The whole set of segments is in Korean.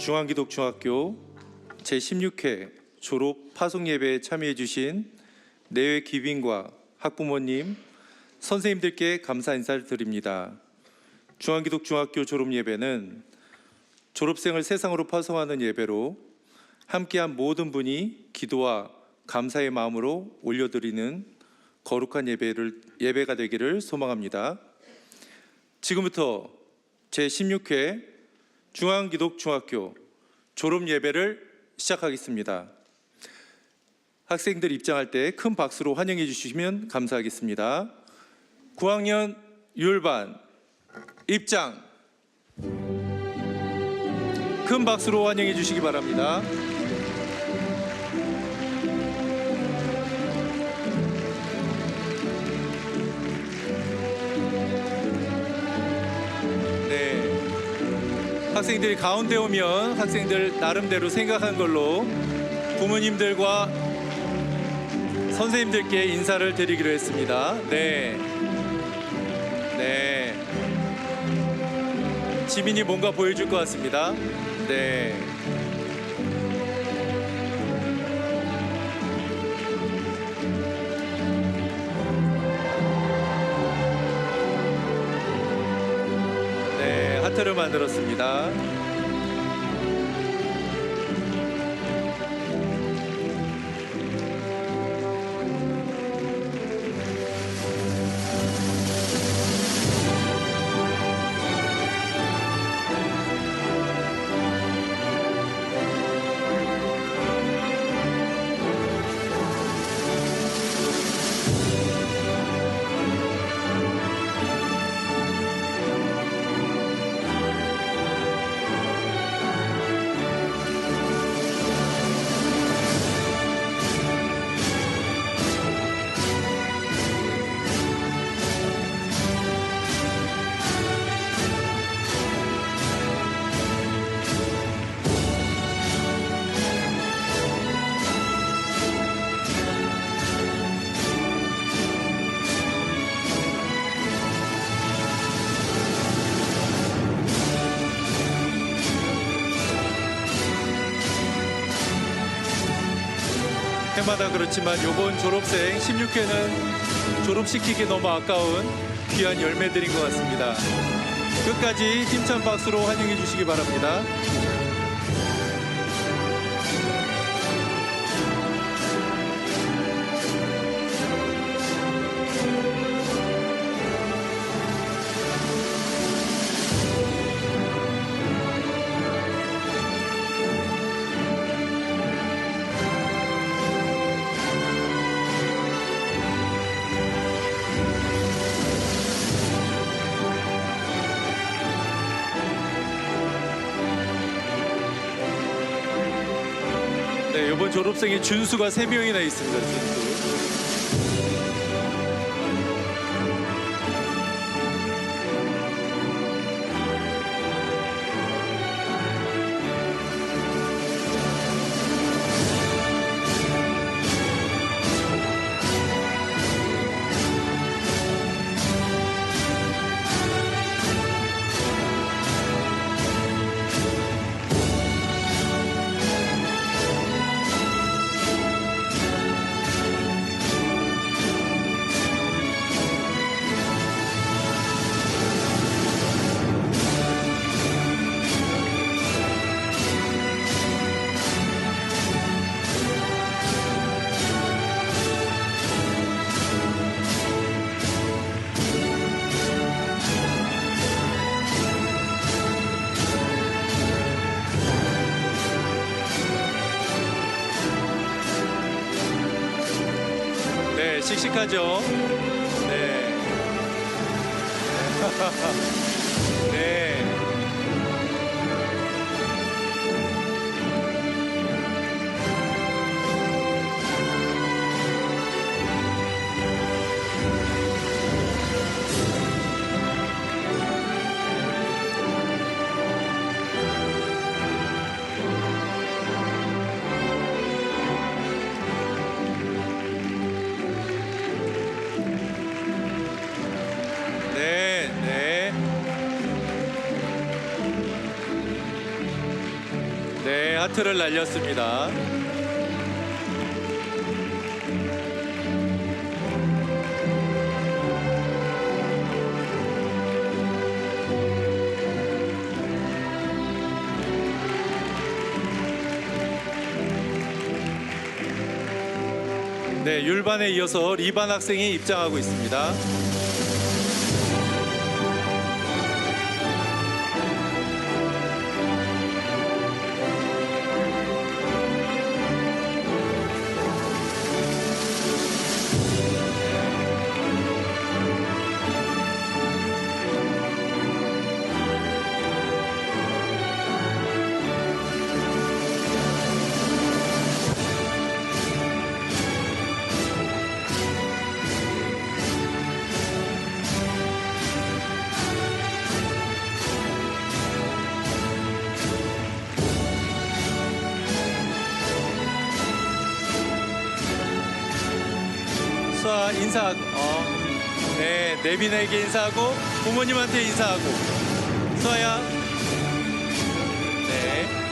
중앙기독중학교 제16회 졸업 파송 예배에 참여해 주신 내외 귀빈과 학부모님, 선생님들께 감사 인사를 드립니다. 중앙기독중학교 졸업 예배는 졸업생을 세상으로 파송하는 예배로 함께한 모든 분이 기도와 감사의 마음으로 올려드리는 거룩한 예배가 되기를 소망합니다. 지금부터 제16회 중앙기독중학교 졸업 예배를 시작하겠습니다. 학생들 입장할 때 큰 박수로 환영해 주시면 감사하겠습니다. 9학년 6반 입장! 큰 박수로 환영해 주시기 바랍니다. 학생들이 가운데 오면 학생들 나름대로 생각한 걸로 부모님들과 선생님들께 인사를 드리기로 했습니다. 네. 지민이 뭔가 보여줄 것 같습니다. 네. 하트를 만들었습니다. 해마다 그렇지만 이번 졸업생 16회는 졸업시키기 너무 아까운 귀한 열매들인 것 같습니다. 끝까지 힘찬 박수로 환영해 주시기 바랍니다. 네, 이번 졸업생이 준수가 3명이나 있습니다. 준수. 네, 씩씩하죠? 네. 네. 하트를 날렸습니다. 네, 율반에 이어서 리반 학생이 입장하고 있습니다. 수아 인사. 네, 내빈에게 인사하고 부모님한테 인사하고. 수아야. 네.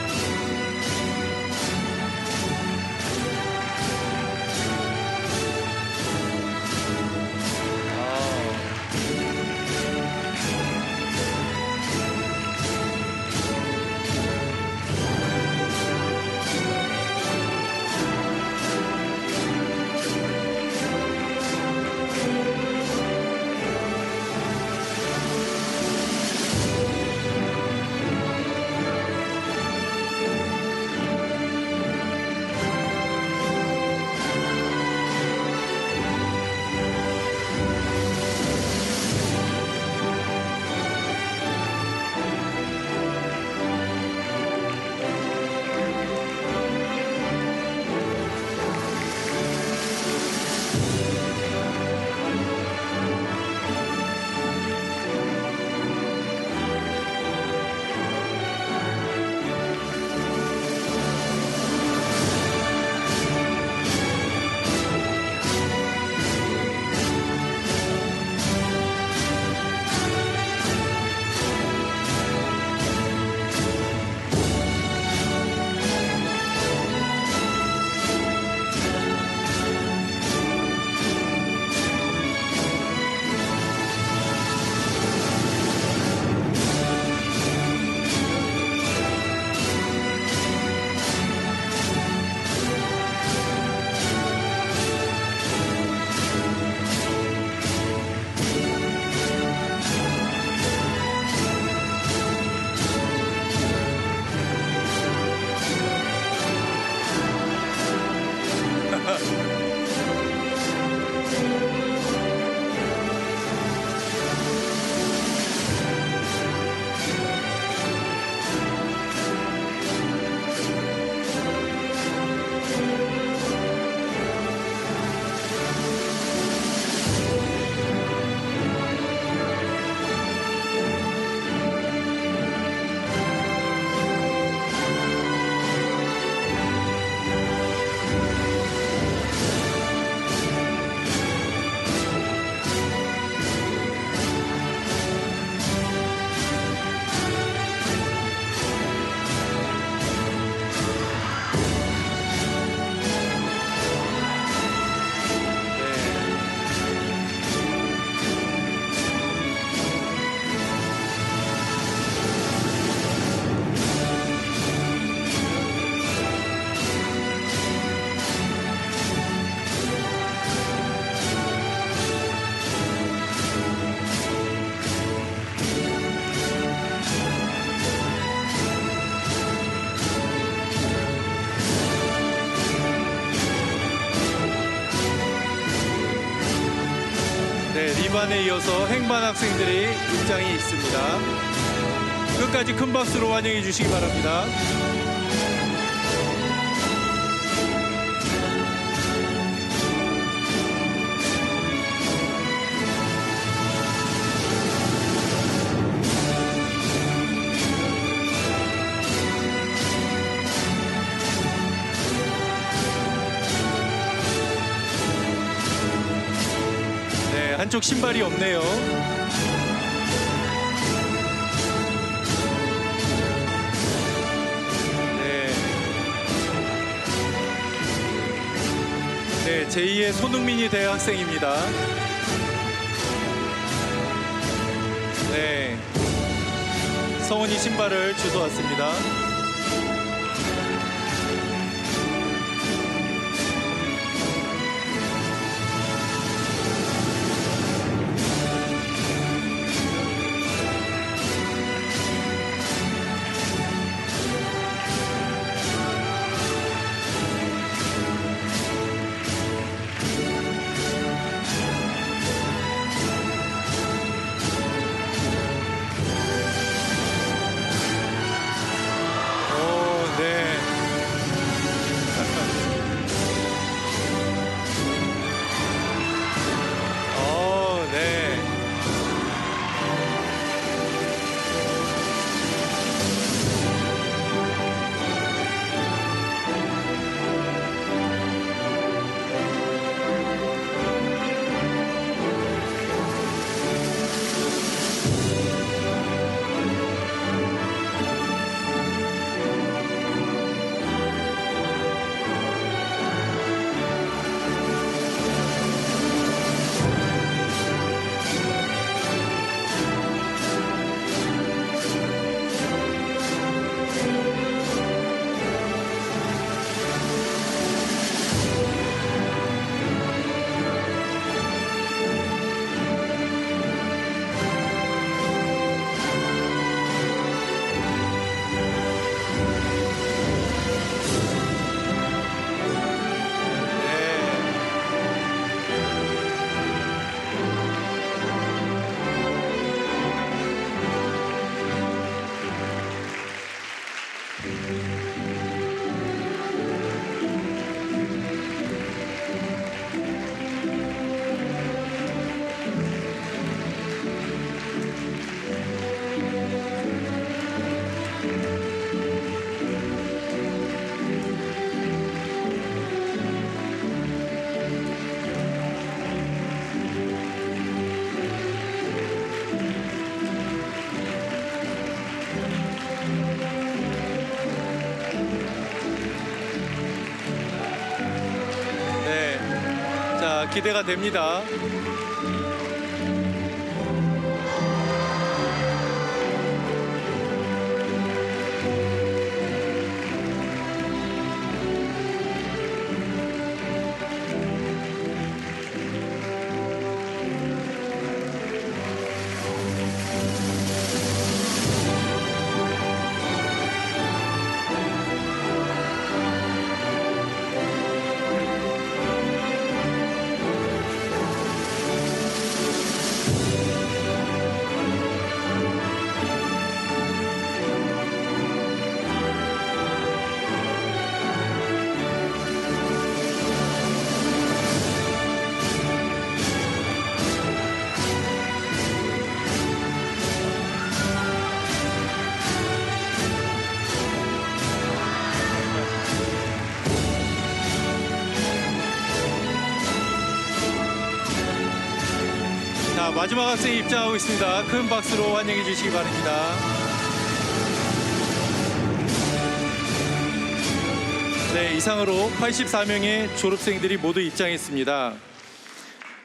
네, 리반에 이어서 행반 학생들의 입장이 있습니다. 끝까지 큰 박수로 환영해 주시기 바랍니다. 네, 한쪽 신발이 없네요. 네. 네, 제2의 손흥민이 대학생입니다. 네, 성훈이 신발을 주워왔습니다. 기대가 됩니다. 자, 마지막 학생이 입장하고 있습니다. 큰 박수로 환영해 주시기 바랍니다. 네, 이상으로 84명의 졸업생들이 모두 입장했습니다.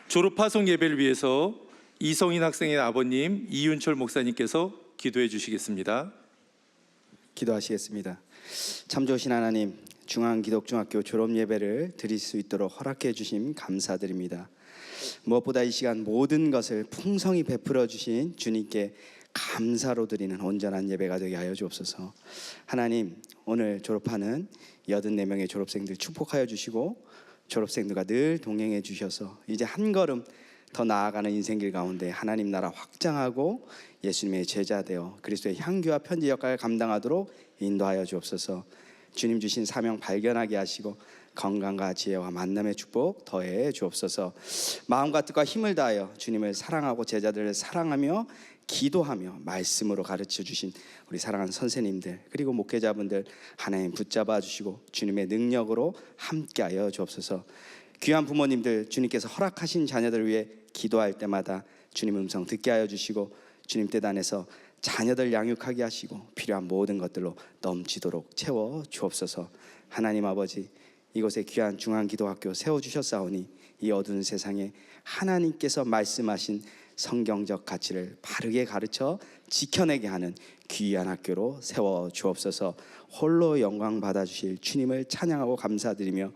졸업 파송 예배를 위해서 이성인 학생의 아버님 이윤철 목사님께서 기도해 주시겠습니다. 기도하시겠습니다. 참 좋으신 하나님, 중앙기독중학교 졸업 예배를 드릴 수 있도록 허락해 주심 감사드립니다. 무엇보다 이 시간 모든 것을 풍성히 베풀어 주신 주님께 감사로 드리는 온전한 예배가 되게 하여 주옵소서. 하나님, 오늘 졸업하는 84명의 졸업생들 축복하여 주시고 졸업생들과 늘 동행해 주셔서 이제 한 걸음 더 나아가는 인생길 가운데 하나님 나라 확장하고 예수님의 제자 되어 그리스도의 향기와 편지 역할을 감당하도록 인도하여 주옵소서. 주님 주신 사명 발견하게 하시고 건강과 지혜와 만남의 축복 더해 주옵소서. 마음과 뜻과 힘을 다하여 주님을 사랑하고 제자들을 사랑하며 기도하며 말씀으로 가르쳐 주신 우리 사랑하는 선생님들 그리고 목회자분들 하나님 붙잡아 주시고 주님의 능력으로 함께하여 주옵소서. 귀한 부모님들 주님께서 허락하신 자녀들을 위해 기도할 때마다 주님의 음성 듣게 하여 주시고 주님 뜻 안에서 자녀들 양육하게 하시고 필요한 모든 것들로 넘치도록 채워 주옵소서. 하나님 아버지, 이곳에 귀한 중앙기도학교 세워주셨사오니 이 어두운 세상에 하나님께서 말씀하신 성경적 가치를 바르게 가르쳐 지켜내게 하는 귀한 학교로 세워주옵소서. 홀로 영광 받아주실 주님을 찬양하고 감사드리며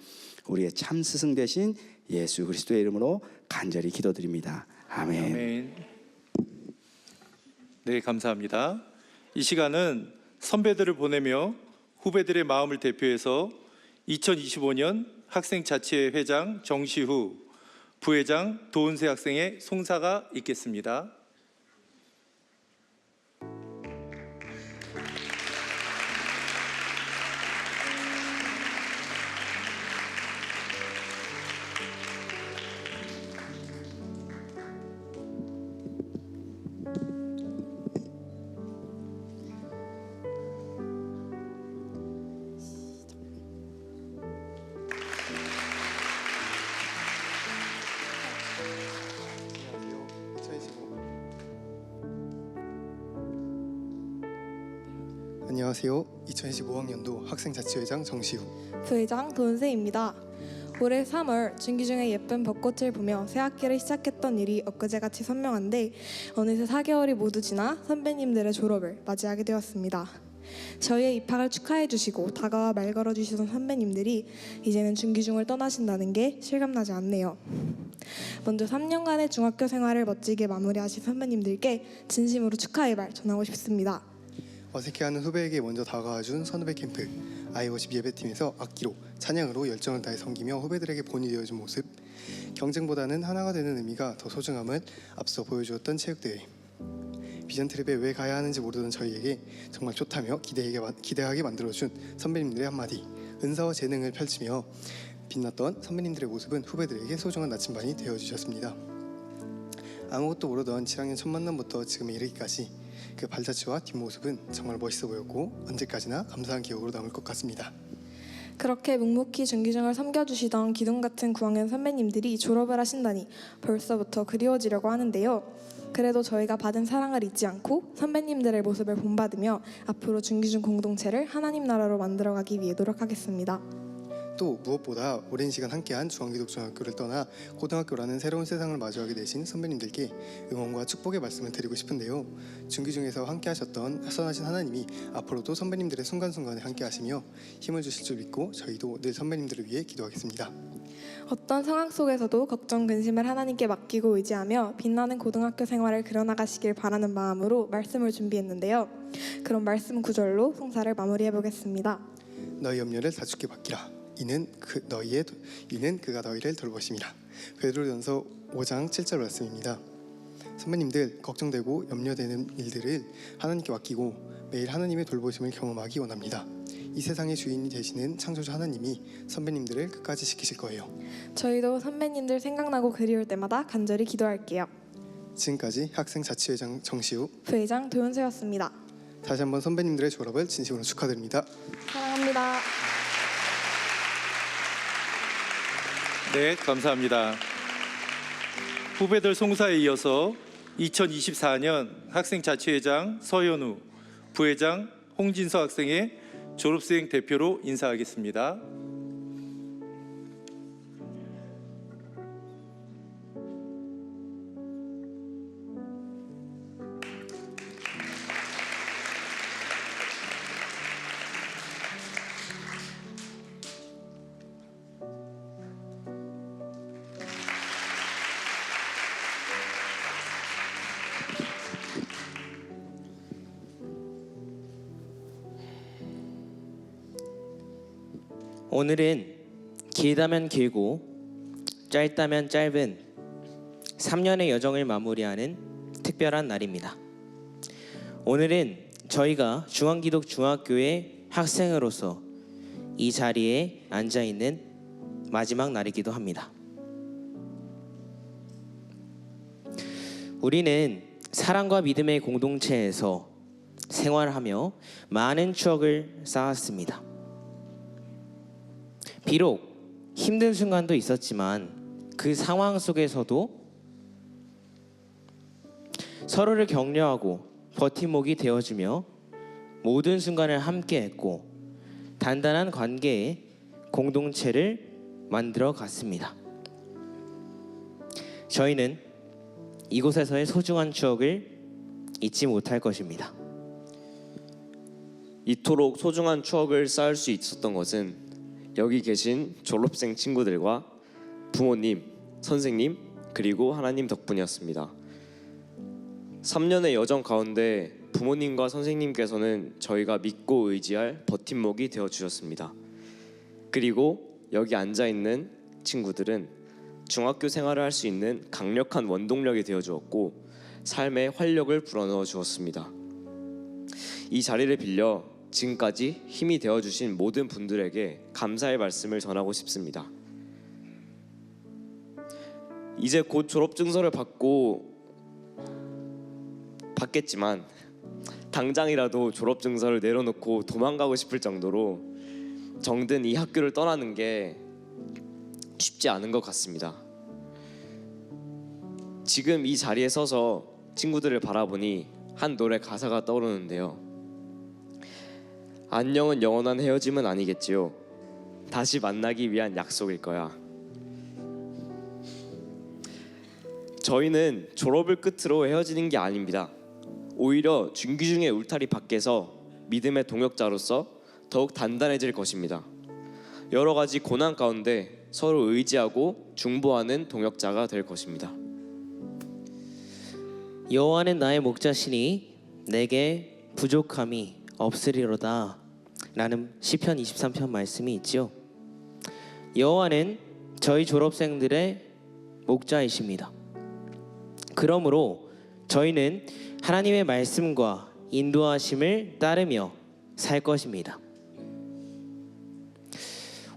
우리의 참 스승 되신 예수 그리스도의 이름으로 간절히 기도드립니다. 아멘. 아멘. 네, 감사합니다. 이 시간은 선배들을 보내며 후배들의 마음을 대표해서 2025년 학생자치회 회장 정시후, 부회장 도은세 학생의 송사가 있겠습니다. 안녕하세요. 2025학년도 학생자치회장 정시우. 부회장 도은세입니다. 올해 3월 준기중에 예쁜 벚꽃을 보며 새 학기를 시작했던 일이 엊그제같이 선명한데 어느새 4개월이 모두 지나 선배님들의 졸업을 맞이하게 되었습니다. 저희의 입학을 축하해 주시고 다가와 말 걸어 주시던 선배님들이 이제는 준기중을 떠나신다는 게 실감나지 않네요. 먼저 3년간의 중학교 생활을 멋지게 마무리하신 선배님들께 진심으로 축하의 말 전하고 싶습니다. 어색해하는 후배에게 먼저 다가와준 선후배 캠프 I50 예배팀에서 악기로 찬양으로 열정을 다해 섬기며 후배들에게 본이 되어준 모습, 경쟁보다는 하나가 되는 의미가 더 소중함을 앞서 보여주었던 체육대회, 비전 트립에 왜 가야 하는지 모르던 저희에게 정말 좋다며 기대하게 만들어준 선배님들의 한마디, 은사와 재능을 펼치며 빛났던 선배님들의 모습은 후배들에게 소중한 나침반이 되어주셨습니다. 아무것도 모르던 7학년 첫 만남부터 지금에 이르기까지 그 발자취와 뒷모습은 정말 멋있어 보였고 언제까지나 감사한 기억으로 남을 것 같습니다. 그렇게 묵묵히 준기중을 섬겨주시던 기둥같은 9학년 선배님들이 졸업을 하신다니 벌써부터 그리워지려고 하는데요. 그래도 저희가 받은 사랑을 잊지 않고 선배님들의 모습을 본받으며 앞으로 준기중 공동체를 하나님 나라로 만들어가기 위해 노력하겠습니다. 또 무엇보다 오랜 시간 함께한 중앙기독중학교를 떠나 고등학교라는 새로운 세상을 마주하게 되신 선배님들께 응원과 축복의 말씀을 드리고 싶은데요. 중기중에서 함께하셨던 선하신 하나님이 앞으로도 선배님들의 순간순간에 함께하시며 힘을 주실 줄 믿고 저희도 늘 선배님들을 위해 기도하겠습니다. 어떤 상황 속에서도 걱정 근심을 하나님께 맡기고 의지하며 빛나는 고등학교 생활을 그려나가시길 바라는 마음으로 말씀을 준비했는데요. 그럼 말씀 구절로 송사를 마무리해 보겠습니다. 너희 염려를 다 주께 맡기라. 이는 그가 너희를 돌보심이라. 베드로전서 5장 7절 말씀입니다. 선배님들 걱정되고 염려되는 일들을 하나님께 맡기고 매일 하나님의 돌보심을 경험하기 원합니다. 이 세상의 주인이 되시는 창조주 하나님이 선배님들을 끝까지 지키실 거예요. 저희도 선배님들 생각나고 그리울 때마다 간절히 기도할게요. 지금까지 학생자치회장 정시우, 부회장 도윤세였습니다. 다시 한번 선배님들의 졸업을 진심으로 축하드립니다. 사랑합니다. 네, 감사합니다. 후배들 송사에 이어서 2024년 학생자치회장 서현우, 부회장 홍진서 학생의 졸업생 대표로 인사하겠습니다. 오늘은 길다면 길고 짧다면 짧은 3년의 여정을 마무리하는 특별한 날입니다. 오늘은 저희가 중앙기독중학교의 학생으로서 이 자리에 앉아있는 마지막 날이기도 합니다. 우리는 사랑과 믿음의 공동체에서 생활하며 많은 추억을 쌓았습니다. 비록 힘든 순간도 있었지만 그 상황 속에서도 서로를 격려하고 버팀목이 되어주며 모든 순간을 함께했고 단단한 관계에 공동체를 만들어 갔습니다. 저희는 이곳에서의 소중한 추억을 잊지 못할 것입니다. 이토록 소중한 추억을 쌓을 수 있었던 것은 여기 계신 졸업생 친구들과 부모님, 선생님, 그리고 하나님 덕분이었습니다. 3년의 여정 가운데 부모님과 선생님께서는 저희가 믿고 의지할 버팀목이 되어주셨습니다. 그리고 여기 앉아있는 친구들은 중학교 생활을 할 수 있는 강력한 원동력이 되어주었고 삶의 활력을 불어넣어 주었습니다. 이 자리를 빌려 지금까지 힘이 되어주신 모든 분들에게 감사의 말씀을 전하고 싶습니다. 이제 곧 졸업증서를 받겠지만 당장이라도 졸업증서를 내려놓고 도망가고 싶을 정도로 정든 이 학교를 떠나는 게 쉽지 않은 것 같습니다. 지금 이 자리에 서서 친구들을 바라보니 한 노래 가사가 떠오르는데요. 안녕은 영원한 헤어짐은 아니겠지요. 다시 만나기 위한 약속일 거야. 저희는 졸업을 끝으로 헤어지는 게 아닙니다. 오히려 준기중의 울타리 밖에서 믿음의 동역자로서 더욱 단단해질 것입니다. 여러 가지 고난 가운데 서로 의지하고 중보하는 동역자가 될 것입니다. 여호와는 나의 목자시니 내게 부족함이 없으리로다 라는 시편 23편 말씀이 있지요. 여호와는 저희 졸업생들의 목자이십니다. 그러므로 저희는 하나님의 말씀과 인도하심을 따르며 살 것입니다.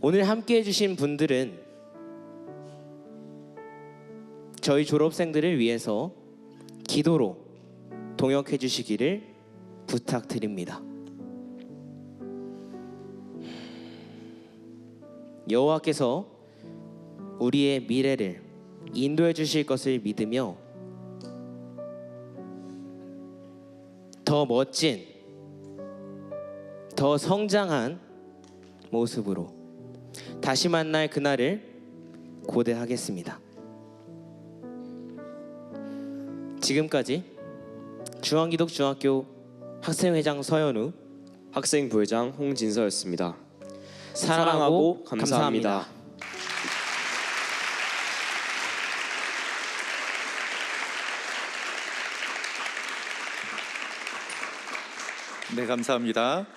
오늘 함께 해주신 분들은 저희 졸업생들을 위해서 기도로 동역해 주시기를 부탁드립니다. 여호와께서 우리의 미래를 인도해 주실 것을 믿으며 더 멋진, 더 성장한 모습으로 다시 만날 그날을 고대하겠습니다. 지금까지 중앙기독중학교 학생회장 서현우, 학생부회장 홍진서였습니다. 사랑하고 감사합니다. 네, 감사합니다.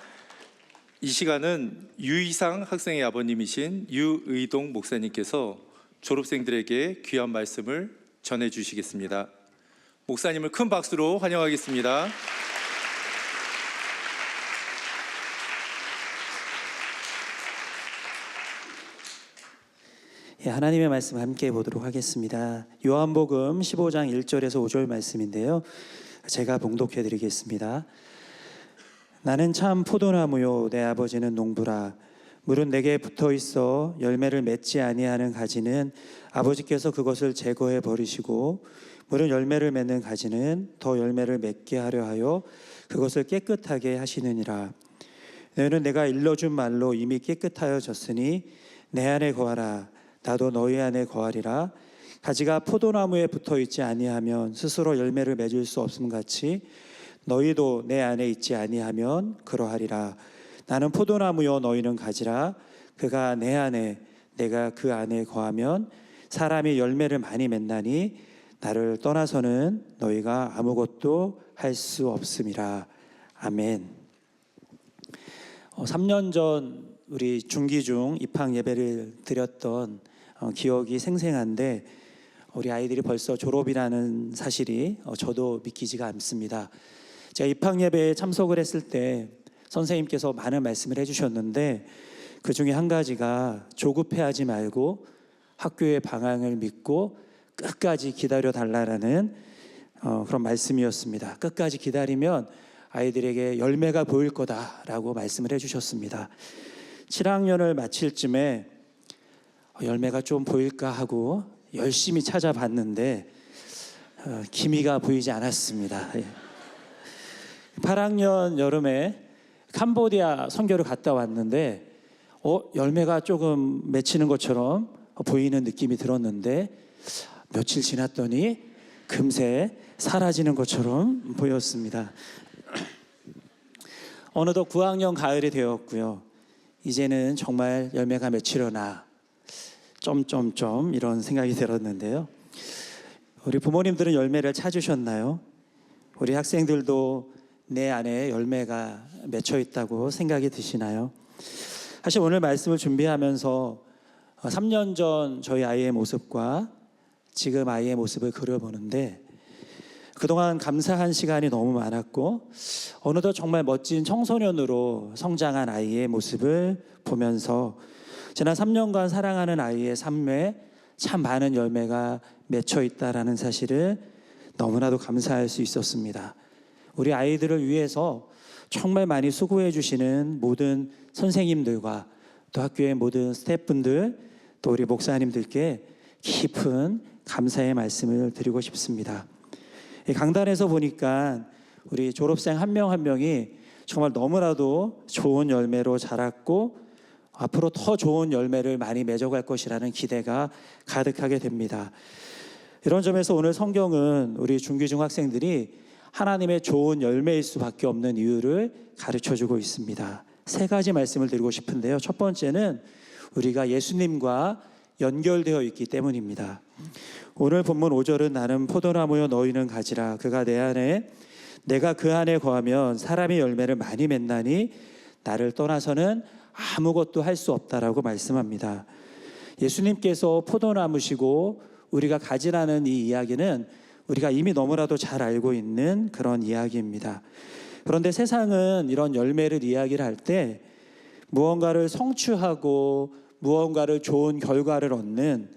이 시간은 유이상 학생의 아버님이신 유의동 목사님께서 졸업생들에게 귀한 말씀을 전해 주시겠습니다. 목사님을 큰 박수로 환영하겠습니다. 예, 하나님의 말씀 함께 보도록 하겠습니다. 요한복음 15장 1절에서 5절 말씀인데요. 제가 봉독해 드리겠습니다. 나는 참 포도나무요 내 아버지는 농부라. 물은 내게 붙어 있어 열매를 맺지 아니하는 가지는 아버지께서 그것을 제거해 버리시고 물은 열매를 맺는 가지는 더 열매를 맺게 하려 하여 그것을 깨끗하게 하시느니라. 너희는 내가 일러준 말로 이미 깨끗하여졌으니 내 안에 거하라. 나도 너희 안에 거하리라. 가지가 포도나무에 붙어 있지 아니하면 스스로 열매를 맺을 수 없음 같이 너희도 내 안에 있지 아니하면 그러하리라. 나는 포도나무요 너희는 가지라. 그가 내 안에 내가 그 안에 거하면 사람이 열매를 많이 맺나니 나를 떠나서는 너희가 아무것도 할 수 없음이라. 아멘. 3년 전 우리 중기중 입학 예배를 드렸던 기억이 생생한데 우리 아이들이 벌써 졸업이라는 사실이 저도 믿기지가 않습니다. 제가 입학 예배에 참석을 했을 때 선생님께서 많은 말씀을 해주셨는데 그 중에 한 가지가 조급해하지 말고 학교의 방향을 믿고 끝까지 기다려 달라라는 그런 말씀이었습니다. 끝까지 기다리면 아이들에게 열매가 보일 거다라고 말씀을 해주셨습니다. 7학년을 마칠 쯤에 열매가 좀 보일까 하고 열심히 찾아봤는데 기미가 보이지 않았습니다. 8학년 여름에 캄보디아 선교를 갔다 왔는데 열매가 조금 맺히는 것처럼 보이는 느낌이 들었는데 며칠 지났더니 금세 사라지는 것처럼 보였습니다. 어느덧 9학년 가을이 되었고요. 이제는 정말 열매가 맺히려나 점점점 이런 생각이 들었는데요. 우리 부모님들은 열매를 찾으셨나요? 우리 학생들도 내 안에 열매가 맺혀 있다고 생각이 드시나요? 사실 오늘 말씀을 준비하면서 3년 전 저희 아이의 모습과 지금 아이의 모습을 그려보는데 그동안 감사한 시간이 너무 많았고 어느덧 정말 멋진 청소년으로 성장한 아이의 모습을 보면서 지난 3년간 사랑하는 아이의 삶에 참 많은 열매가 맺혀 있다라는 사실을 너무나도 감사할 수 있었습니다. 우리 아이들을 위해서 정말 많이 수고해 주시는 모든 선생님들과 또 학교의 모든 스태프분들 또 우리 목사님들께 깊은 감사의 말씀을 드리고 싶습니다. 이 강단에서 보니까 우리 졸업생 한 명 한 명이 정말 너무나도 좋은 열매로 자랐고 앞으로 더 좋은 열매를 많이 맺어갈 것이라는 기대가 가득하게 됩니다. 이런 점에서 오늘 성경은 우리 중기중 학생들이 하나님의 좋은 열매일 수밖에 없는 이유를 가르쳐주고 있습니다. 3가지 말씀을 드리고 싶은데요. 첫 번째는 우리가 예수님과 연결되어 있기 때문입니다. 오늘 본문 5절은 나는 포도나무여 너희는 가지라 그가 내 안에 내가 그 안에 거하면 사람이 열매를 많이 맺나니 나를 떠나서는 아무것도 할 수 없다라고 말씀합니다. 예수님께서 포도나무시고 우리가 가지라는 이 이야기는 우리가 이미 너무나도 잘 알고 있는 그런 이야기입니다. 그런데 세상은 이런 열매를 이야기를 할 때 무언가를 성취하고 무언가를 좋은 결과를 얻는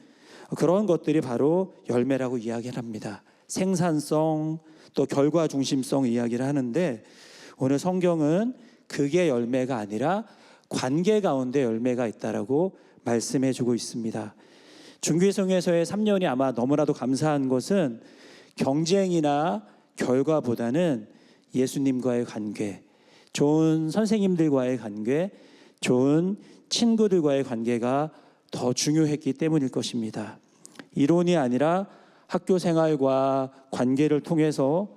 그런 것들이 바로 열매라고 이야기를 합니다. 생산성 또 결과 중심성 이야기를 하는데 오늘 성경은 그게 열매가 아니라 관계 가운데 열매가 있다라고 말씀해 주고 있습니다. 중기성에서의 3년이 아마 너무나도 감사한 것은 경쟁이나 결과보다는 예수님과의 관계, 좋은 선생님들과의 관계, 좋은 친구들과의 관계가 더 중요했기 때문일 것입니다. 이론이 아니라 학교 생활과 관계를 통해서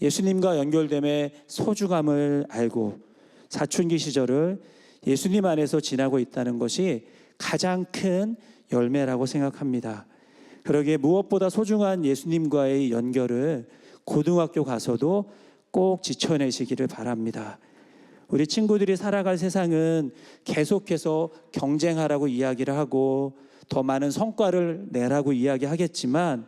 예수님과 연결됨의 소중함을 알고 사춘기 시절을 예수님 안에서 지나고 있다는 것이 가장 큰 열매라고 생각합니다. 그러기에 무엇보다 소중한 예수님과의 연결을 고등학교 가서도 꼭 지켜내시기를 바랍니다. 우리 친구들이 살아갈 세상은 계속해서 경쟁하라고 이야기를 하고 더 많은 성과를 내라고 이야기하겠지만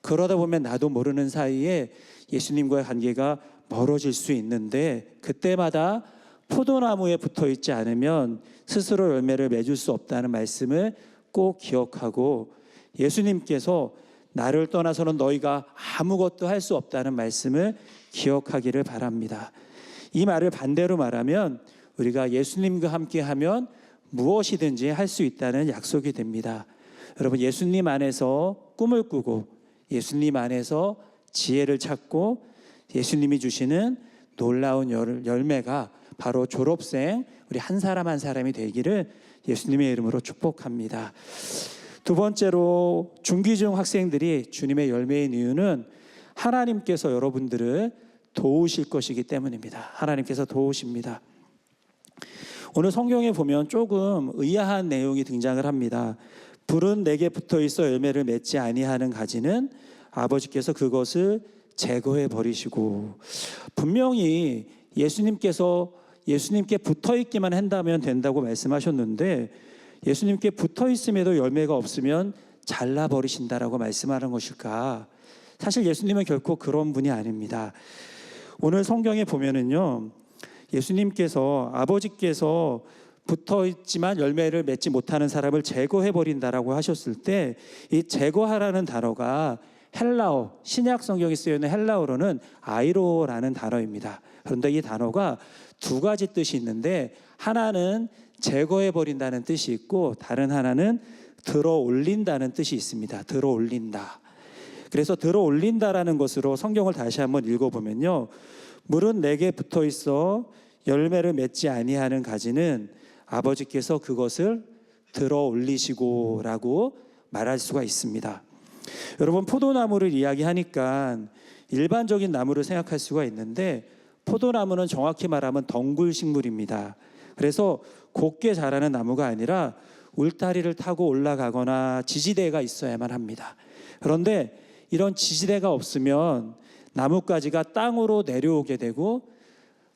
그러다 보면 나도 모르는 사이에 예수님과의 관계가 멀어질 수 있는데 그때마다 포도나무에 붙어 있지 않으면 스스로 열매를 맺을 수 없다는 말씀을 꼭 기억하고 예수님께서 나를 떠나서는 너희가 아무것도 할 수 없다는 말씀을 기억하기를 바랍니다. 이 말을 반대로 말하면 우리가 예수님과 함께하면 무엇이든지 할 수 있다는 약속이 됩니다. 여러분 예수님 안에서 꿈을 꾸고 예수님 안에서 지혜를 찾고 예수님이 주시는 놀라운 열매가 바로 졸업생 우리 한 사람 한 사람이 되기를 예수님의 이름으로 축복합니다. 두 번째로 중기중 학생들이 주님의 열매인 이유는 하나님께서 여러분들을 도우실 것이기 때문입니다. 하나님께서 도우십니다. 오늘 성경에 보면 조금 의아한 내용이 등장을 합니다. 불은 내게 붙어 있어 열매를 맺지 아니하는 가지는 아버지께서 그것을 제거해 버리시고 분명히 예수님께 붙어 있기만 한다면 된다고 말씀하셨는데 예수님께 붙어 있음에도 열매가 없으면 잘라 버리신다라고 말씀하는 것일까? 사실 예수님은 결코 그런 분이 아닙니다. 오늘 성경에 보면은요, 예수님께서 아버지께서 붙어 있지만 열매를 맺지 못하는 사람을 제거해 버린다라고 하셨을 때 이 제거하라는 단어가 헬라어, 신약 성경에 쓰여 있는 헬라어로는 아이로라는 단어입니다. 그런데 이 단어가 2가지 뜻이 있는데 하나는 제거해 버린다는 뜻이 있고 다른 하나는 들어 올린다는 뜻이 있습니다. 들어 올린다. 그래서 들어 올린다라는 것으로 성경을 다시 한번 읽어보면요, 물은 내게 붙어 있어 열매를 맺지 아니하는 가지는 아버지께서 그것을 들어 올리시고라고 말할 수가 있습니다. 여러분, 포도나무를 이야기하니까 일반적인 나무를 생각할 수가 있는데 포도나무는 정확히 말하면 덩굴 식물입니다. 그래서 곱게 자라는 나무가 아니라 울타리를 타고 올라가거나 지지대가 있어야만 합니다. 그런데 이런 지지대가 없으면 나뭇가지가 땅으로 내려오게 되고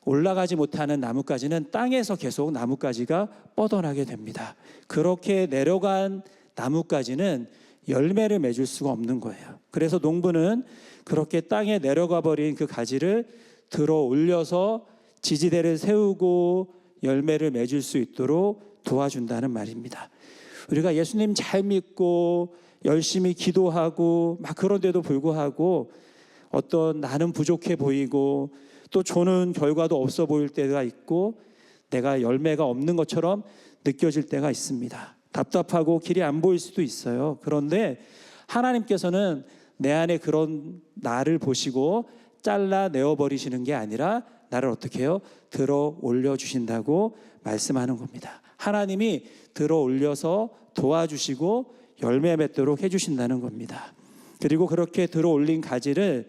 올라가지 못하는 나뭇가지는 땅에서 계속 나뭇가지가 뻗어나게 됩니다. 그렇게 내려간 나뭇가지는 열매를 맺을 수가 없는 거예요. 그래서 농부는 그렇게 땅에 내려가 버린 그 가지를 들어 올려서 지지대를 세우고 열매를 맺을 수 있도록 도와준다는 말입니다. 우리가 예수님 잘 믿고 열심히 기도하고 막 그런데도 불구하고 어떤 나는 부족해 보이고 또 좋은 결과도 없어 보일 때가 있고 내가 열매가 없는 것처럼 느껴질 때가 있습니다. 답답하고 길이 안 보일 수도 있어요. 그런데 하나님께서는 내 안에 그런 나를 보시고 잘라내어 버리시는 게 아니라 나를 어떻게 해요? 들어 올려주신다고 말씀하는 겁니다. 하나님이 들어 올려서 도와주시고 열매 맺도록 해주신다는 겁니다. 그리고 그렇게 들어 올린 가지를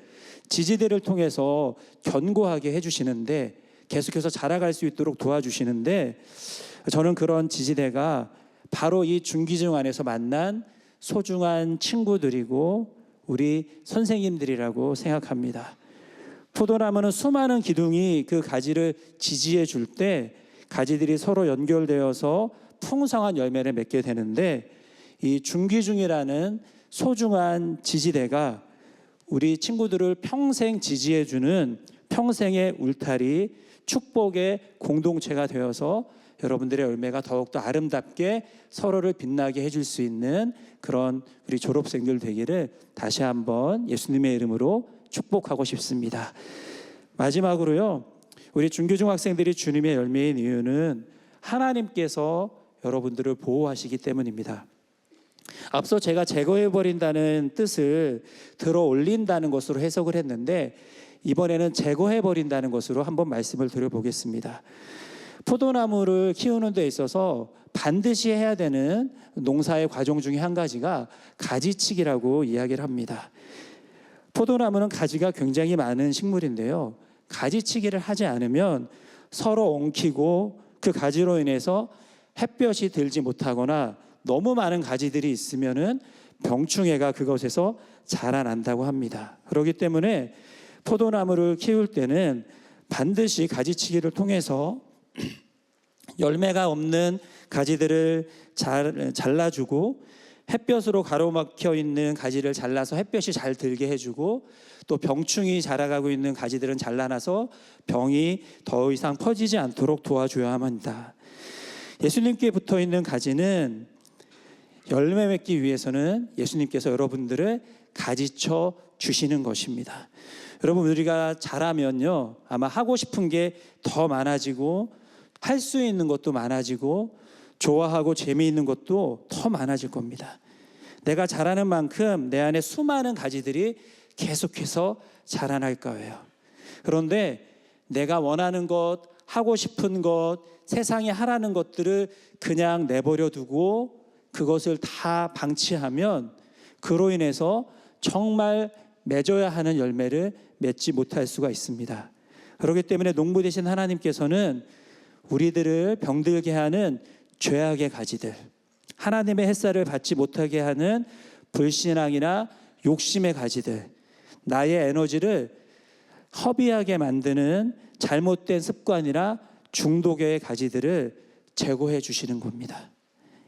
지지대를 통해서 견고하게 해주시는데 계속해서 자라갈 수 있도록 도와주시는데 저는 그런 지지대가 바로 이 중기중 안에서 만난 소중한 친구들이고 우리 선생님들이라고 생각합니다. 포도나무는 수많은 기둥이 그 가지를 지지해 줄 때 가지들이 서로 연결되어서 풍성한 열매를 맺게 되는데 이 중기중이라는 소중한 지지대가 우리 친구들을 평생 지지해 주는 평생의 울타리, 축복의 공동체가 되어서 여러분들의 열매가 더욱더 아름답게 서로를 빛나게 해줄 수 있는 그런 우리 졸업생들 되기를 다시 한번 예수님의 이름으로 축복하고 싶습니다. 마지막으로요, 우리 중교중학생들이 주님의 열매인 이유는 하나님께서 여러분들을 보호하시기 때문입니다. 앞서 제가 제거해버린다는 뜻을 들어 올린다는 것으로 해석을 했는데 이번에는 제거해버린다는 것으로 한번 말씀을 드려보겠습니다. 포도나무를 키우는 데 있어서 반드시 해야 되는 농사의 과정 중에 한 가지가 가지치기라고 이야기를 합니다. 포도나무는 가지가 굉장히 많은 식물인데요. 가지치기를 하지 않으면 서로 엉키고 그 가지로 인해서 햇볕이 들지 못하거나 너무 많은 가지들이 있으면은 병충해가 그것에서 자라난다고 합니다. 그렇기 때문에 포도나무를 키울 때는 반드시 가지치기를 통해서 열매가 없는 가지들을 잘라주고 햇볕으로 가로막혀 있는 가지를 잘라서 햇볕이 잘 들게 해주고 또 병충이 자라가고 있는 가지들은 잘라놔서 병이 더 이상 퍼지지 않도록 도와줘야 합니다. 예수님께 붙어 있는 가지는 열매 맺기 위해서는 예수님께서 여러분들을 가지쳐 주시는 것입니다. 여러분, 우리가 자라면요 아마 하고 싶은 게 더 많아지고 할 수 있는 것도 많아지고 좋아하고 재미있는 것도 더 많아질 겁니다. 내가 자라는 만큼 내 안에 수많은 가지들이 계속해서 자라날 거예요. 그런데 내가 원하는 것, 하고 싶은 것, 세상에 하라는 것들을 그냥 내버려 두고 그것을 다 방치하면 그로 인해서 정말 맺어야 하는 열매를 맺지 못할 수가 있습니다. 그렇기 때문에 농부 되신 하나님께서는 우리들을 병들게 하는 죄악의 가지들, 하나님의 햇살을 받지 못하게 하는 불신앙이나 욕심의 가지들, 나의 에너지를 허비하게 만드는 잘못된 습관이나 중독의 가지들을 제거해 주시는 겁니다.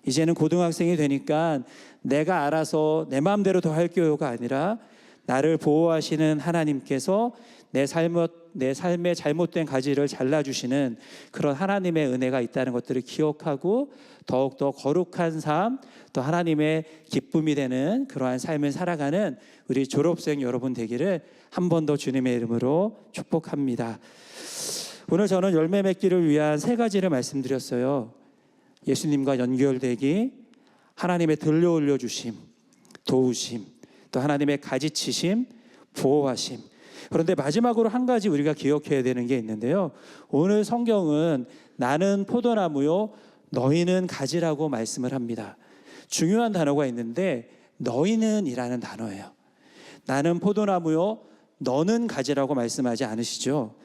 이제는 고등학생이 되니까 내가 알아서 내 마음대로 더 할 교요가 아니라 나를 보호하시는 하나님께서 내 삶의 잘못된 가지를 잘라주시는 그런 하나님의 은혜가 있다는 것들을 기억하고 더욱더 거룩한 삶, 또 하나님의 기쁨이 되는 그러한 삶을 살아가는 우리 졸업생 여러분 되기를 한 번 더 주님의 이름으로 축복합니다. 오늘 저는 열매 맺기를 위한 세 가지를 말씀드렸어요. 예수님과 연결되기, 하나님의 들려 올려주심, 도우심, 또 하나님의 가지치심, 보호하심. 그런데 마지막으로 한 가지 우리가 기억해야 되는 게 있는데요. 오늘 성경은 나는 포도나무요 너희는 가지라고 말씀을 합니다. 중요한 단어가 있는데 너희는이라는 단어예요. 나는 포도나무요 너는 가지라고 말씀하지 않으시죠.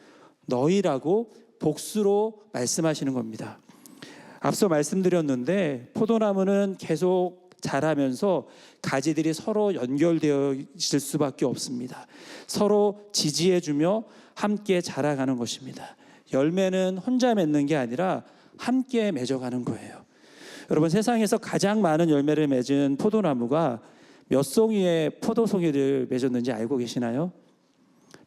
너희라고 복수로 말씀하시는 겁니다. 앞서 말씀드렸는데 포도나무는 계속 자라면서 가지들이 서로 연결되어 있을 수밖에 없습니다. 서로 지지해주며 함께 자라가는 것입니다. 열매는 혼자 맺는 게 아니라 함께 맺어가는 거예요. 여러분, 세상에서 가장 많은 열매를 맺은 포도나무가 몇 송이의 포도송이를 맺었는지 알고 계시나요?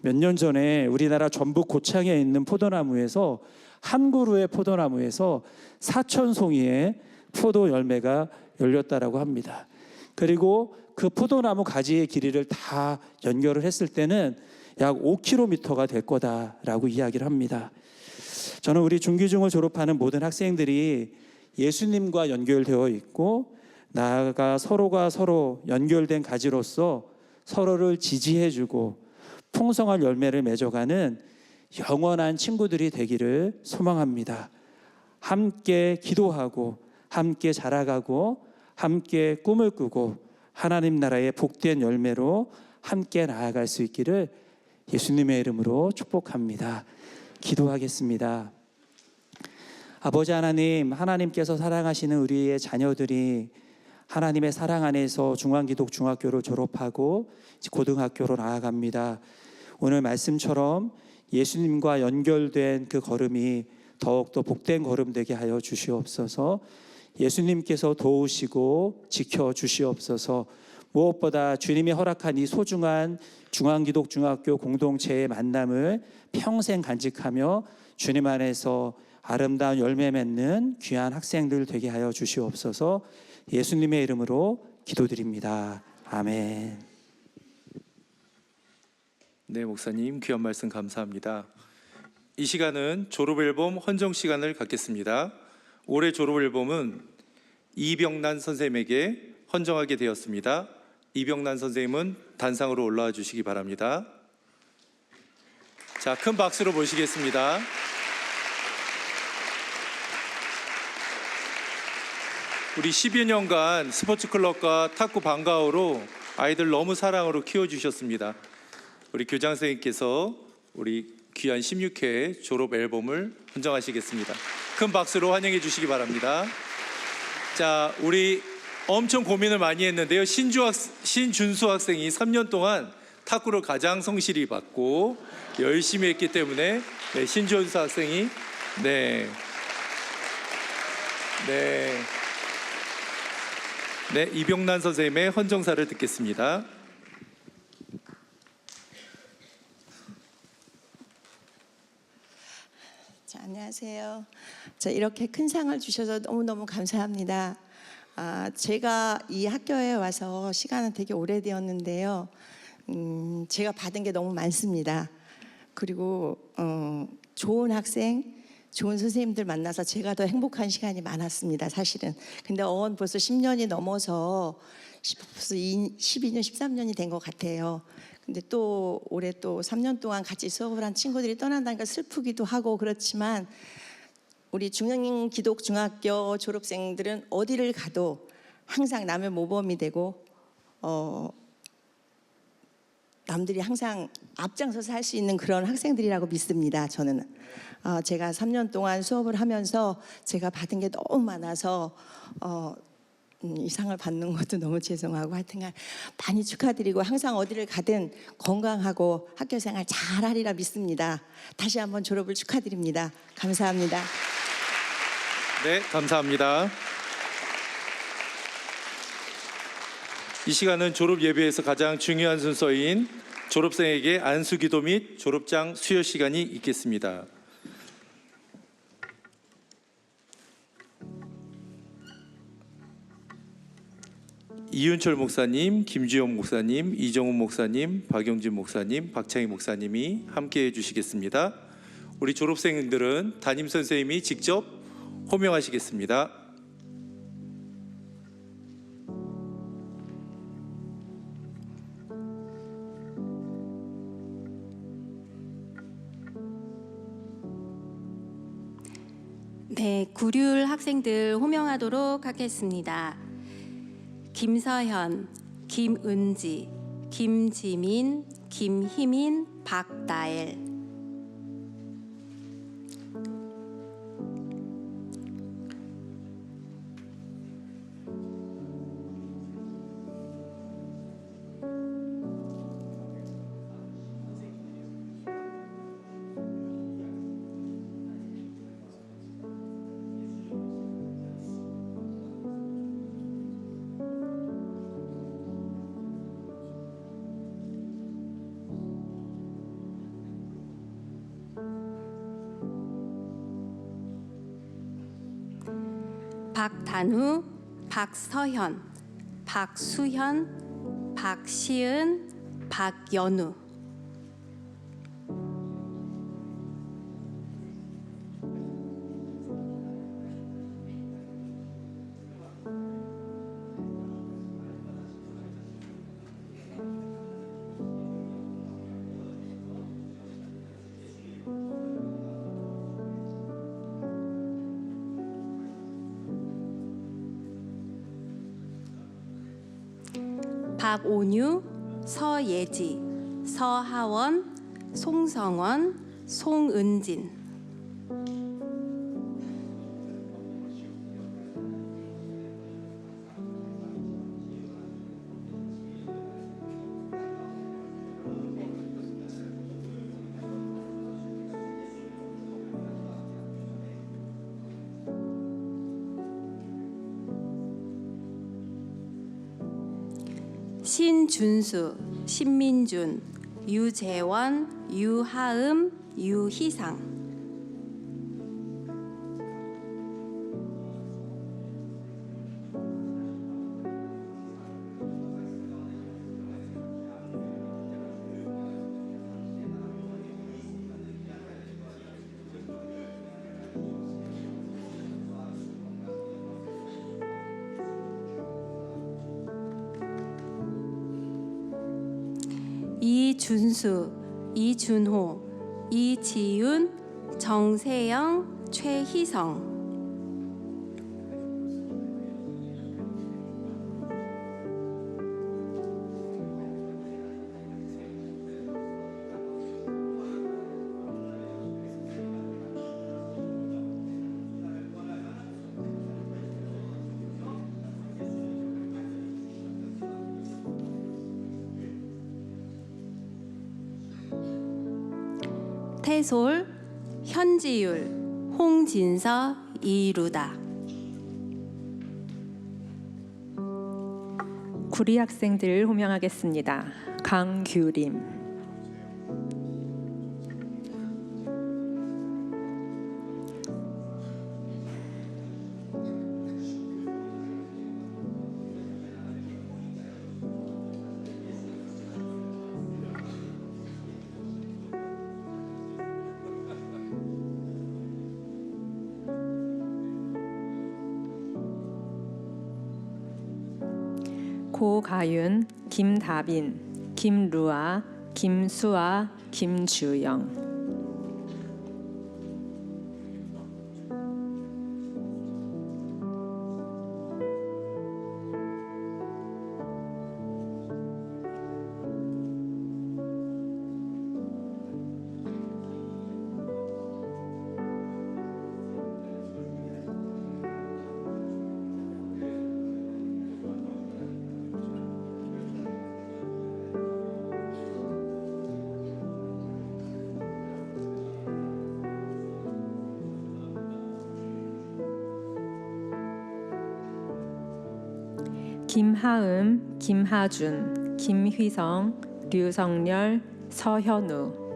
몇 년 전에 우리나라 전북 고창에 있는 포도나무에서 한 그루의 포도나무에서 4,000송이의 포도 열매가 열렸다라고 합니다. 그리고 그 포도나무 가지의 길이를 다 연결을 했을 때는 약 5km가 될 거다라고 이야기를 합니다. 저는 우리 중기중을 졸업하는 모든 학생들이 예수님과 연결되어 있고 나아가 서로가 서로 연결된 가지로서 서로를 지지해주고 풍성한 열매를 맺어가는 영원한 친구들이 되기를 소망합니다. 함께 기도하고 함께 자라가고 함께 꿈을 꾸고 하나님 나라의 복된 열매로 함께 나아갈 수 있기를 예수님의 이름으로 축복합니다. 기도하겠습니다. 아버지 하나님, 하나님께서 사랑하시는 우리의 자녀들이 하나님의 사랑 안에서 중앙기독중학교를 졸업하고 고등학교로 나아갑니다. 오늘 말씀처럼 예수님과 연결된 그 걸음이 더욱더 복된 걸음 되게 하여 주시옵소서. 예수님께서 도우시고 지켜주시옵소서. 무엇보다 주님이 허락한 이 소중한 중앙기독중학교 공동체의 만남을 평생 간직하며 주님 안에서 아름다운 열매 맺는 귀한 학생들 되게 하여 주시옵소서. 예수님의 이름으로 기도드립니다. 아멘. 네, 목사님 귀한 말씀 감사합니다. 이 시간은 졸업앨범 헌정 시간을 갖겠습니다. 올해 졸업앨범은 이병란 선생님에게 헌정하게 되었습니다. 이병란 선생님은 단상으로 올라와 주시기 바랍니다. 자, 큰 박수로 모시겠습니다. 우리 10여 년간 스포츠 클럽과 탁구 방과후로 아이들 너무 사랑으로 키워주셨습니다. 우리 교장 선생님께서 우리 귀한 16회 졸업 앨범을 헌정하시겠습니다. 큰 박수로 환영해 주시기 바랍니다. 자, 우리 엄청 고민을 많이 했는데요. 신준수 학생이 3년 동안 탁구를 가장 성실히 받고 열심히 했기 때문에 신준수 학생이 이병란 선생님의 헌정사를 듣겠습니다. 자, 안녕하세요. 자, 이렇게 큰 상을 주셔서 너무너무 감사합니다. 제가 이 학교에 와서 시간은 되게 오래되었는데요. 제가 받은 게 너무 많습니다. 그리고 좋은 학생, 좋은 선생님들 만나서 제가 더 행복한 시간이 많았습니다. 사실은. 근데 벌써 10년이 넘어서 벌써 12년, 13년이 된 것 같아요. 근데 또 올해 또 3년 동안 같이 수업을 한 친구들이 떠난다니까 슬프기도 하고 그렇지만 우리 중앙기독중학교 졸업생들은 어디를 가도 항상 남의 모범이 되고 남들이 항상 앞장서서 할 수 있는 그런 학생들이라고 믿습니다. 저는 제가 3년 동안 수업을 하면서 제가 받은 게 너무 많아서 이 상을 받는 것도 너무 죄송하고 하여튼간 많이 축하드리고 항상 어디를 가든 건강하고 학교생활 잘하리라 믿습니다. 다시 한번 졸업을 축하드립니다. 감사합니다. 네, 감사합니다. 이 시간은 졸업 예배에서 가장 중요한 순서인 졸업생에게 안수기도 및 졸업장 수여 시간이 있겠습니다. 이윤철 목사님, 김주영 목사님, 이정훈 목사님, 박용진 목사님, 박창희 목사님이 함께 해주시겠습니다. 우리 졸업생들은 담임 선생님이 직접 호명하시겠습니다. 네, 구륜 학생들 호명하도록 하겠습니다. 김서현, 김은지, 김지민, 김희민, 박다엘. 박단우, 박서현, 박수현, 박시은, 박연우. 박온유, 서예지, 서하원, 송성원, 송은진. 신준수, 신민준, 유재원, 유하음, 유희상. 이준수, 이준호, 이지윤, 정세영, 최희성. 태솔, 현지율, 홍진서, 이루다. 구리 학생들을 호명하겠습니다. 강규림, 고가윤, 김다빈, 김루아, 김수아, 김주영. 김하음, 김하준, 김휘성, 류성렬, 서현우.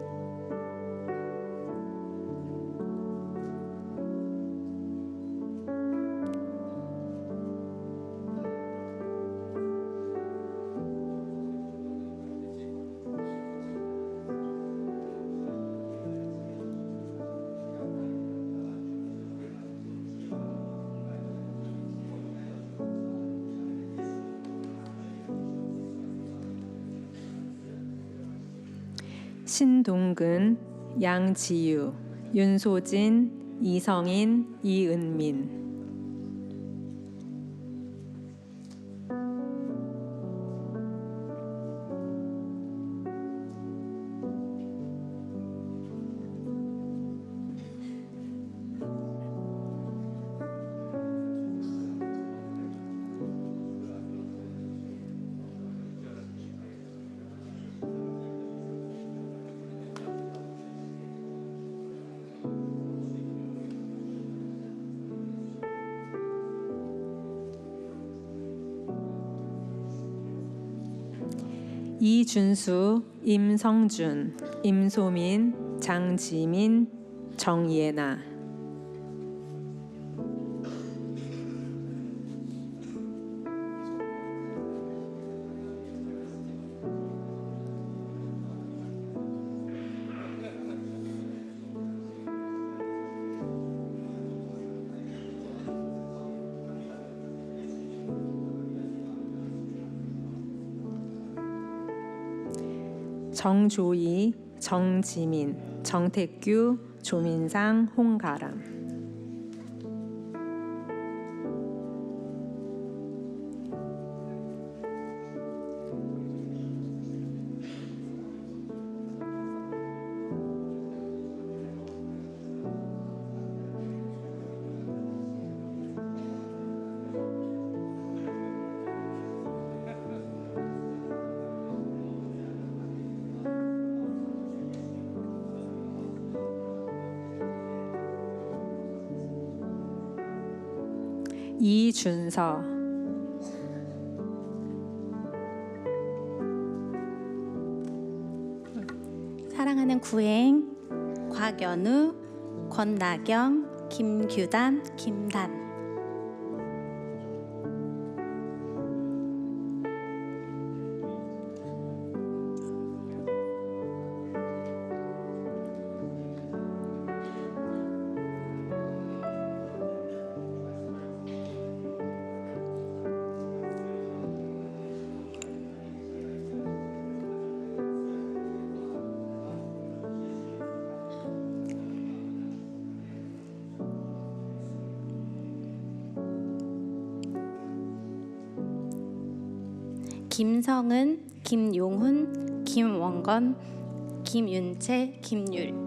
신동근, 양지유, 윤소진, 이성인, 이은민. 이준수, 임성준, 임소민, 장지민, 정예나. 정조희, 정지민, 정택규, 조민상, 홍가람. 이준서. 사랑하는 구행 곽연우, 권나경, 김규단, 김단. 김성은, 김용훈, 김원건, 김윤채, 김율.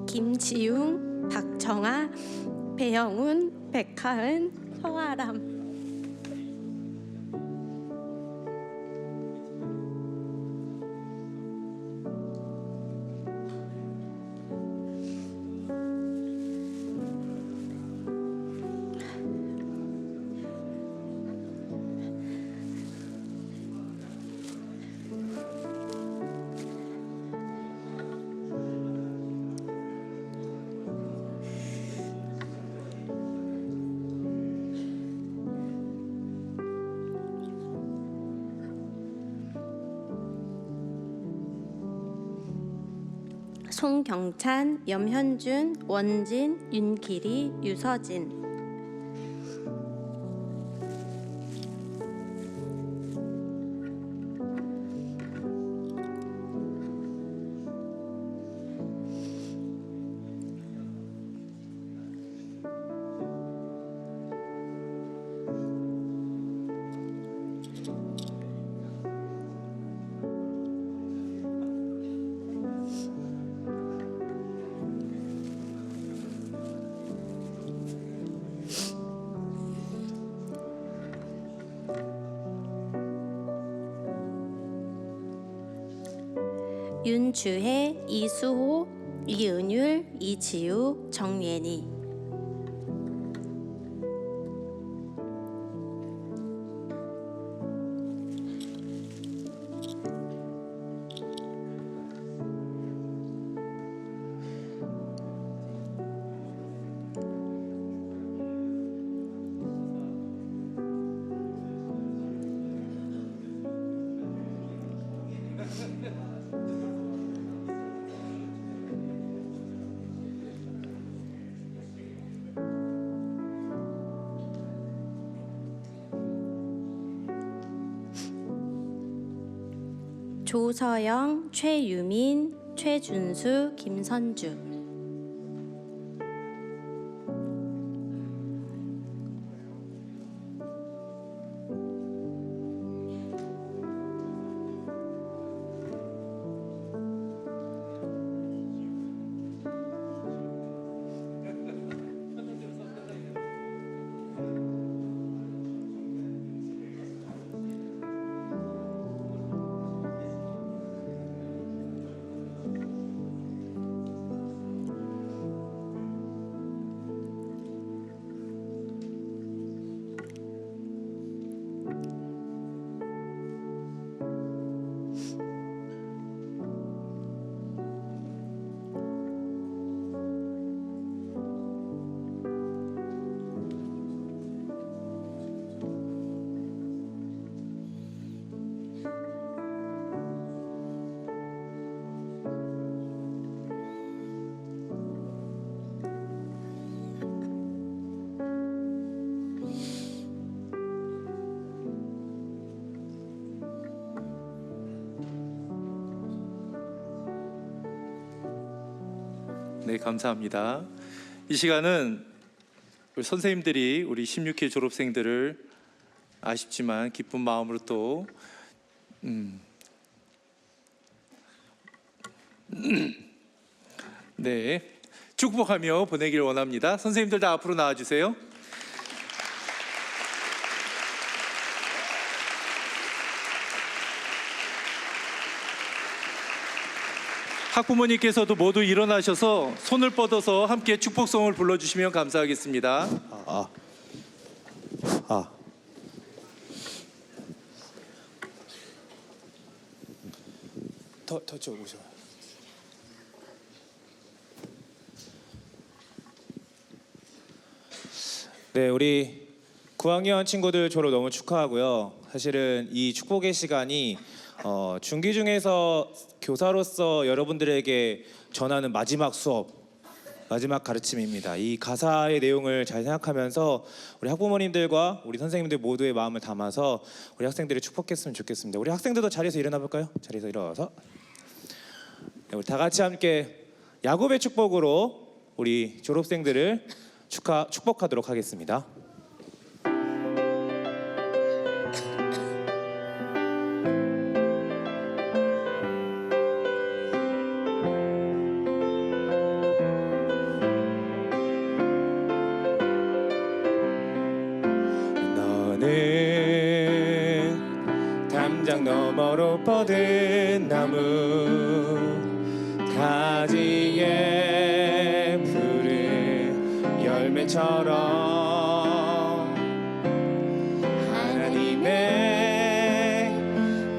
김지웅, 박정아, 배영훈, 백하은, 서아람. 송경찬, 염현준, 원진, 윤기리, 유서진. 윤주혜, 이수호, 이은율, 이지우, 정예니. 조서영, 최유민, 최준수, 김선주. 네, 감사합니다. 이 시간은 우리 선생님들이 우리 16회 졸업생들을 아쉽지만 기쁜 마음으로 또 네, 축복하며 보내길 원합니다. 선생님들 다 앞으로 나와주세요. 학부모님께서도 모두 일어나셔서 손을 뻗어서 함께 축복성을 불러주시면 감사하겠습니다. 더 쪽 오셔. 네, 우리 9학년 친구들 졸업 너무 축하하고요. 사실은 이 축복의 시간이 중기 중에서 교사로서 여러분들에게 전하는 마지막 수업, 마지막 가르침입니다. 이 가사의 내용을 잘 생각하면서 우리 학부모님들과 우리 선생님들 모두의 마음을 담아서 우리 학생들을 축복했으면 좋겠습니다. 우리 학생들도 자리에서 일어나 볼까요? 자리에서 일어나서 네, 우리 다 같이 함께 야곱의 축복으로 우리 졸업생들을 축복하도록 하겠습니다. 담장 너머로 뻗은 나무 가지에 푸른 열매처럼 하나님의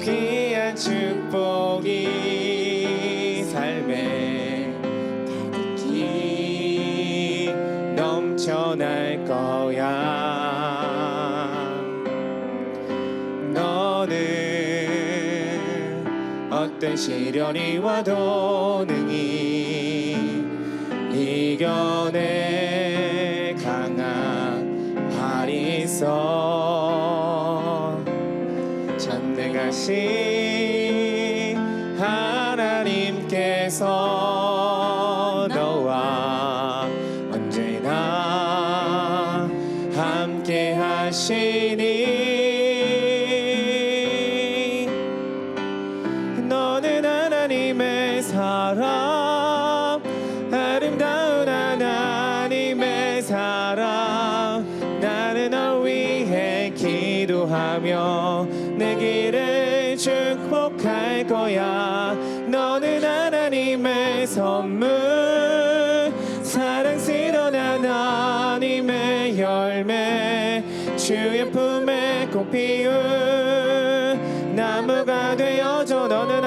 귀한 축복이 삶에 가득히 넘쳐날 거야. 어떤 시련이 와도 능히 이겨내 강한 팔이 있어. 전능하신 하나님께서 너와 언제나 함께 하시니 사랑, 아름다운 하나님의 사랑. 나는 널 위해 기도하며 내 길을 축복할 거야. 너는 선물 사랑스러운 하나님의 열매 주의 품에 꽃 피운 나무가 되어줘 너는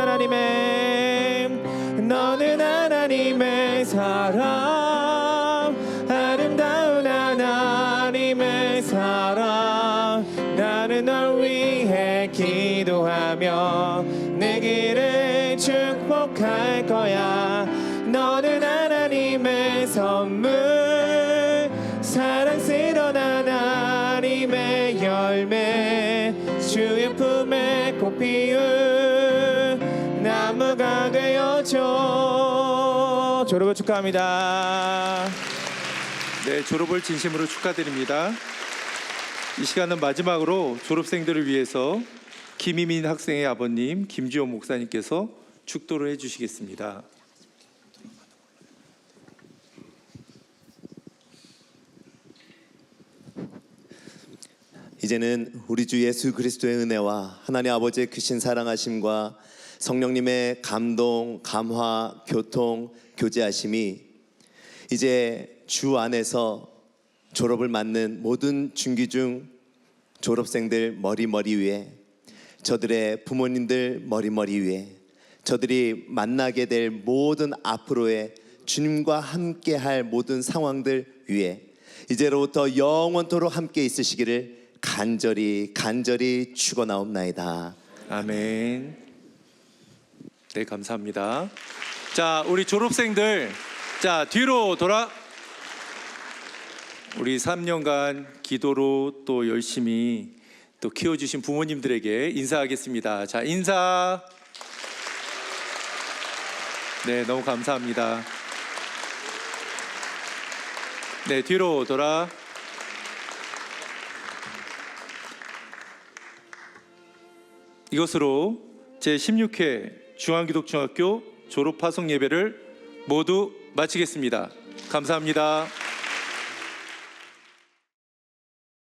하나님의 사랑 아름다운 하나님의 사랑 나는 널 위해 기도하며 내 길을 축복할 거야 너는 하나님의 선물 사랑스러운 하나님의 열매 주의 품에 꽃 피운 나무가 되어줘 졸업을 축하합니다. 네, 졸업을 진심으로 축하드립니다. 이 시간은 마지막으로 졸업생들을 위해서 김희민 학생의 아버님 김주호 목사님께서 축도를 해주시겠습니다. 이제는 우리 주 예수 그리스도의 은혜와 하나님 아버지의 크신 사랑하심과 성령님의 감동, 감화, 교통, 교제하심이 이제 주 안에서 졸업을 맞는 모든 중기중 졸업생들 머리 위에 저들의 부모님들 머리 위에 저들이 만나게 될 모든 앞으로의 주님과 함께할 모든 상황들 위에 이제로부터 영원토록 함께 있으시기를 간절히 축원하옵나이다. 아멘. 네, 감사합니다. 자, 우리 졸업생들, 자, 뒤로 돌아. 우리 3년간 기도로 또 열심히 또 키워주신 부모님들에게 인사하겠습니다. 자, 인사. 네, 너무 감사합니다. 네, 뒤로 돌아. 이것으로 제16회 중앙기독중학교 졸업파송 예배를 모두 마치겠습니다. 감사합니다.